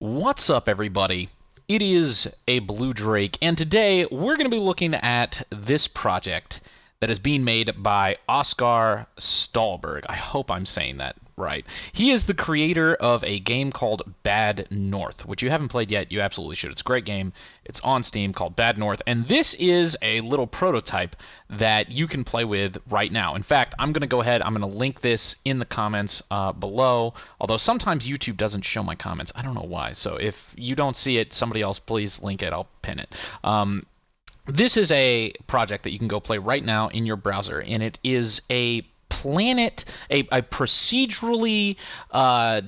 What's up, everybody? It is a Blue Drake, and today we're going to be looking at this project that is being made by Oskar Stålberg. I hope I'm saying that right. He is the creator of a game called Bad North, which you haven't played yet. You absolutely should. It's a great game. It's on Steam, called Bad North, and this is a little prototype that you can play with right now. In fact, I'm going to go ahead, I'm going to link this in the comments below, although sometimes YouTube doesn't show my comments. I don't know why, so if you don't see it, somebody else please link it. I'll pin it. This is a project that you can go play right now in your browser, and it is a planet, a procedurally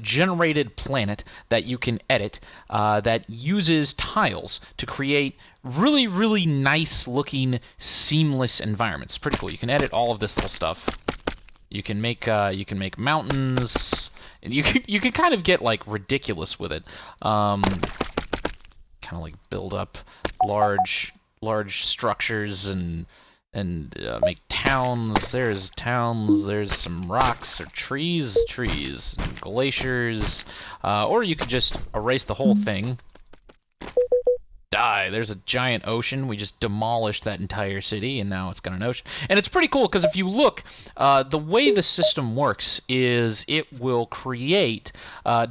generated planet that you can edit that uses tiles to create really, really nice looking seamless environments. Pretty cool. You can edit all of this little stuff. You can make mountains, and you can kind of get like ridiculous with it. Kind of like build up large structures and make towns. There's towns. There's some rocks or trees, and glaciers, or you could just erase the whole thing. Die. There's a giant ocean. We just demolished that entire city, and now it's got an ocean. And it's pretty cool because if you look, the way the system works is it will create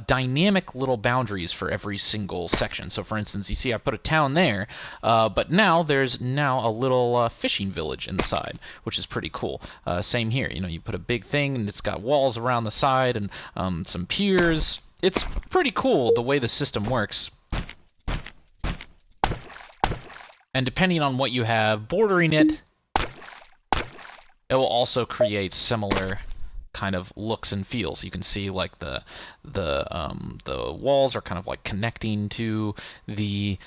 dynamic little boundaries for every single section. So, for instance, you see I put a town there, but now there's a little fishing village in the side, which is pretty cool. Same here. You know, you put a big thing, and it's got walls around the side and some piers. It's pretty cool the way the system works. And depending on what you have bordering it, it will also create similar kind of looks and feels. You can see like the walls are kind of like connecting to the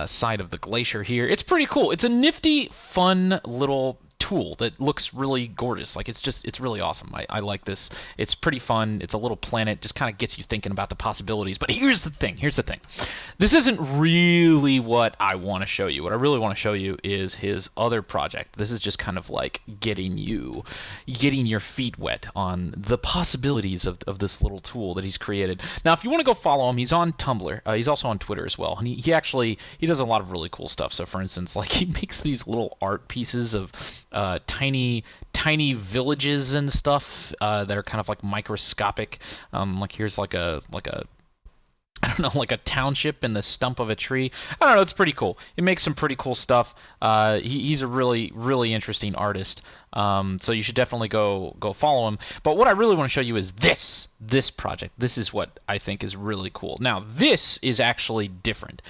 side of the glacier here. It's pretty cool. It's a nifty, fun little tool that looks really gorgeous. Like it's really awesome. I like this. It's pretty fun. It's a little planet, just kind of gets you thinking about the possibilities. But here's the thing. This isn't really what I want to show you. What I really want to show you is his other project. This is just kind of like getting your feet wet on the possibilities of this little tool that he's created. Now, if you want to go follow him, he's on Tumblr. He's also on Twitter as well. And he actually does a lot of really cool stuff. So for instance, like he makes these little art pieces of tiny villages and stuff that are kind of like microscopic. Like here's like a I don't know, like a township in the stump of a tree. I don't know, it's pretty cool. It makes some pretty cool stuff. He's a really, really interesting artist. So you should definitely go follow him. But what I really want to show you is this project. This is what I think is really cool. Now, this is actually different.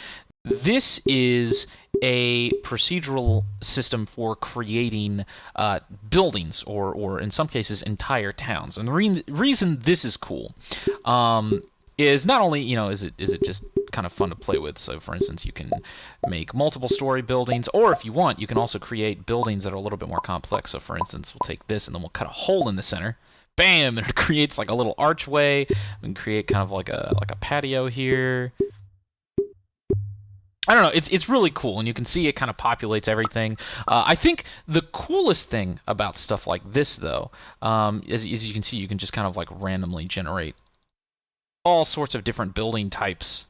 This is a procedural system for creating buildings, or in some cases, entire towns. And the reason this is cool is not only, is it just kind of fun to play with. So, for instance, you can make multiple story buildings, or if you want, you can also create buildings that are a little bit more complex. So, for instance, we'll take this and then we'll cut a hole in the center. Bam! And it creates like a little archway. We can create kind of like a patio here. I don't know, it's really cool, and you can see it kind of populates everything. I think the coolest thing about stuff like this, though, as you can see, you can just kind of like randomly generate all sorts of different building types.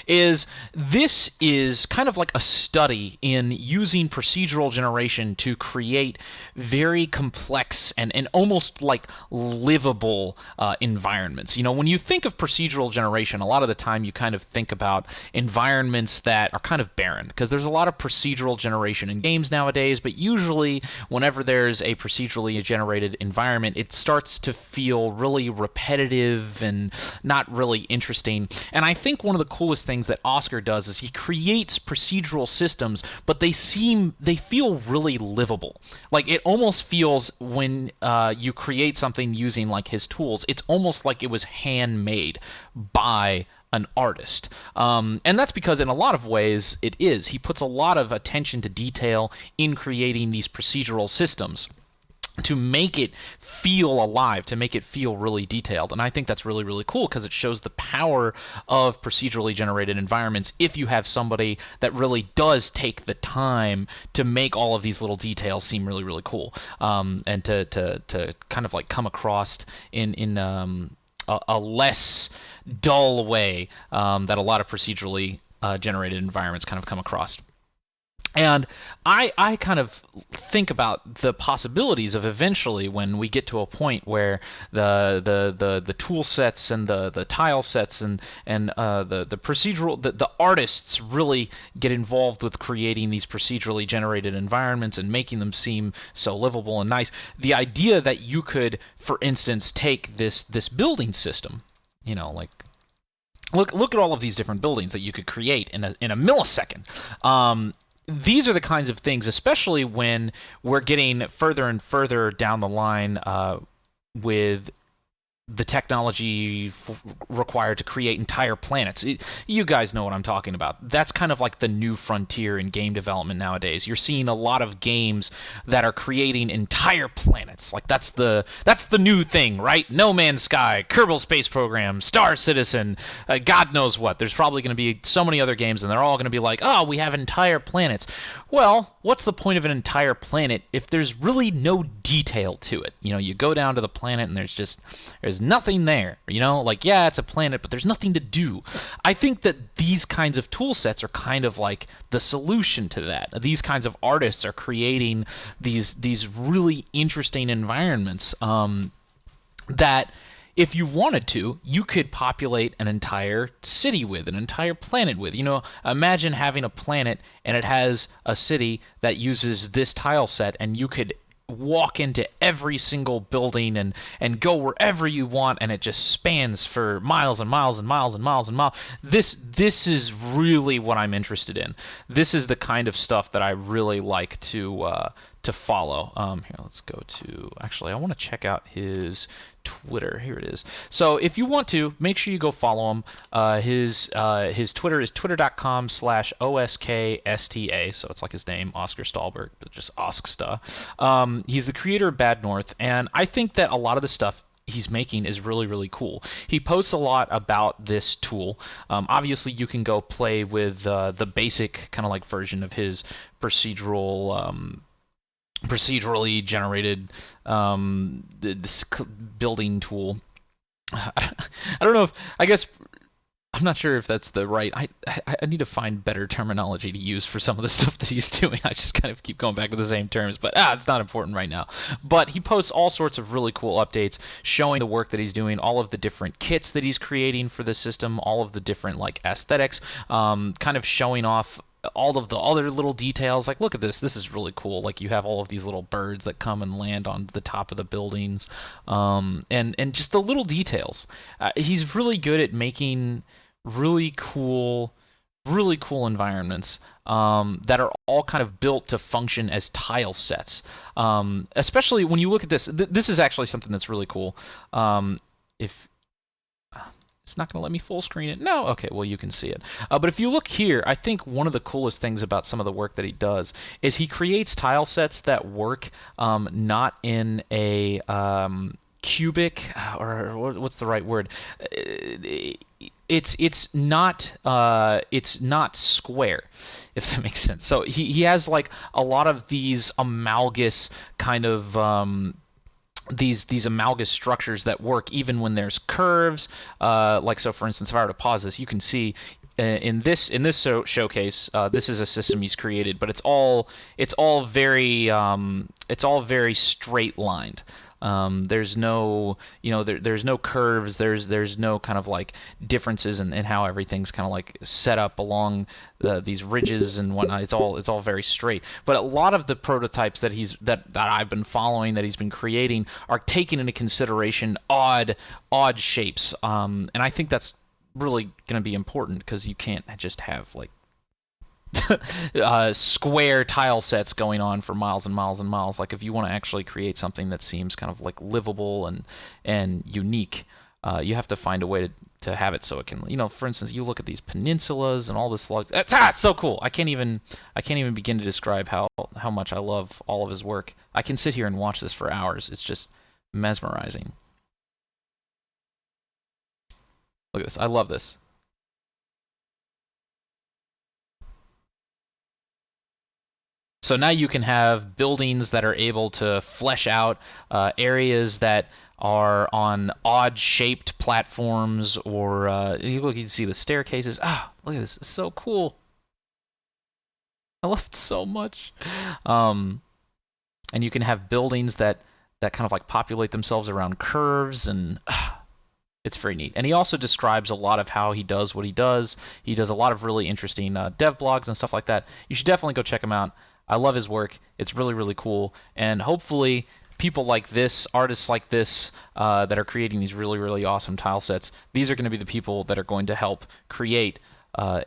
This is kind of like a study in using procedural generation to create very complex and almost like livable environments. You know, when you think of procedural generation, a lot of the time you kind of think about environments that are kind of barren, because there's a lot of procedural generation in games nowadays, but usually whenever there's a procedurally generated environment, it starts to feel really repetitive and not really interesting. And I think one of the coolest things that Oskar does is he creates procedural systems, but they feel really livable. Like it almost feels, when you create something using like his tools, it's almost like it was handmade by an artist. And that's because in a lot of ways it is. He puts a lot of attention to detail in creating these procedural systems to make it feel alive, to make it feel really detailed. And I think that's really, really cool, because it shows the power of procedurally generated environments if you have somebody that really does take the time to make all of these little details seem really, really cool, and to kind of like come across in a less dull way that a lot of procedurally generated environments kind of come across. And I kind of think about the possibilities of eventually when we get to a point where the tool sets and the tile sets and the procedural the artists really get involved with creating these procedurally generated environments and making them seem so livable and nice. The idea that you could, for instance, take this building system, like look at all of these different buildings that you could create in a millisecond. These are the kinds of things, especially when we're getting further and further down the line with the technology required to create entire planets. You guys know what I'm talking about. That's kind of like the new frontier in game development nowadays. You're seeing a lot of games that are creating entire planets. Like that's the new thing, right? No Man's Sky, Kerbal Space Program, Star Citizen, God knows what. There's probably going to be so many other games, and they're all going to be like, oh, we have entire planets. Well, what's the point of an entire planet if there's really no detail to it? You go down to the planet and there's nothing there. Like, yeah, it's a planet, but there's nothing to do. I think that these kinds of tool sets are kind of like the solution to that. These kinds of artists are creating these really interesting environments that, if you wanted to, you could populate an entire city with, an entire planet with. Imagine having a planet and it has a city that uses this tile set, and you could walk into every single building and go wherever you want, and it just spans for miles and miles and miles and miles and miles. This is really what I'm interested in. This is the kind of stuff that I really like to follow. Here, let's go to, actually, I want to check out his Twitter. Here it is. So if you want to, make sure you go follow him. His Twitter is twitter.com/OSKSTA. So it's like his name, Oskar Stålberg, but just Osksta. He's the creator of Bad North, and I think that a lot of the stuff he's making is really, really cool. He posts a lot about this tool. Obviously, you can go play with the basic kind of like version of his procedurally generated this building tool. I don't know if, I guess, I'm not sure if that's the right, I need to find better terminology to use for some of the stuff that he's doing. I just kind of keep going back to the same terms, but it's not important right now. But he posts all sorts of really cool updates showing the work that he's doing, all of the different kits that he's creating for the system, all of the different like aesthetics, kind of showing off all of the other little details. Like, look at this is really cool. Like, you have all of these little birds that come and land on the top of the buildings, and just the little details. He's really good at making really cool environments that are all kind of built to function as tile sets. Especially when you look at this, this is actually something that's really cool. If it's not going to let me full screen it. No? Okay, well, you can see it. But if you look here, I think one of the coolest things about some of the work that he does is he creates tile sets that work not in a cubic, or what's the right word? It's not square, if that makes sense. So he has like a lot of these amalgamous kind of these amalgamous structures that work even when there's curves. Like, so for instance, if I were to pause this, you can see in this showcase, this is a system he's created, but it's all very straight lined. There's no, there's no curves. There's no kind of like differences in how everything's kind of like set up along these ridges and whatnot. It's all very straight. But a lot of the prototypes that I've been following, that he's been creating, are taking into consideration odd shapes. And I think that's really going to be important, because you can't just have like square tile sets going on for miles and miles and miles. Like, if you want to actually create something that seems kind of like livable and unique, you have to find a way to have it so it can, for instance, you look at these peninsulas and all this. It's so cool. I can't even begin to describe how much I love all of his work. I can sit here and watch this for hours. It's just mesmerizing. Look at this. I love this. So now you can have buildings that are able to flesh out areas that are on odd-shaped platforms, or you can see the staircases. Ah, look at this. It's so cool. I love it so much. And you can have buildings that kind of like populate themselves around curves, and it's very neat. And he also describes a lot of how he does what he does. He does a lot of really interesting dev blogs and stuff like that. You should definitely go check him out. I love his work. It's really, really cool. And hopefully people like this, artists like this, that are creating these really, really awesome tile sets, these are going to be the people that are going to help create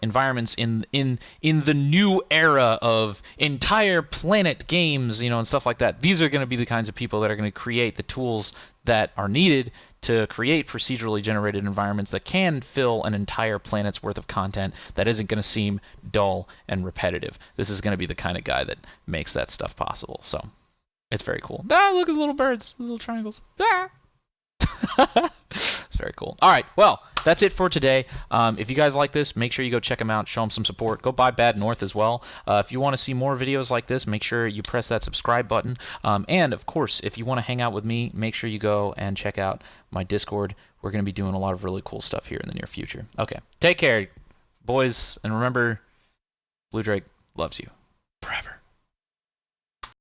environments in the new era of entire planet games, and stuff like that. These are going to be the kinds of people that are going to create the tools that are needed to create procedurally generated environments that can fill an entire planet's worth of content that isn't going to seem dull and repetitive. This is going to be the kind of guy that makes that stuff possible. So it's very cool. Ah, look at the little birds, the little triangles. Ah. It's very cool. All right, well, that's it for today. If you guys like this, make sure you go check them out, show them some support. Go buy Bad North as well. If you want to see more videos like this, make sure you press that subscribe button. And, of course, if you want to hang out with me, make sure you go and check out my Discord. We're going to be doing a lot of really cool stuff here in the near future. Okay, take care, boys, and remember, Blue Drake loves you.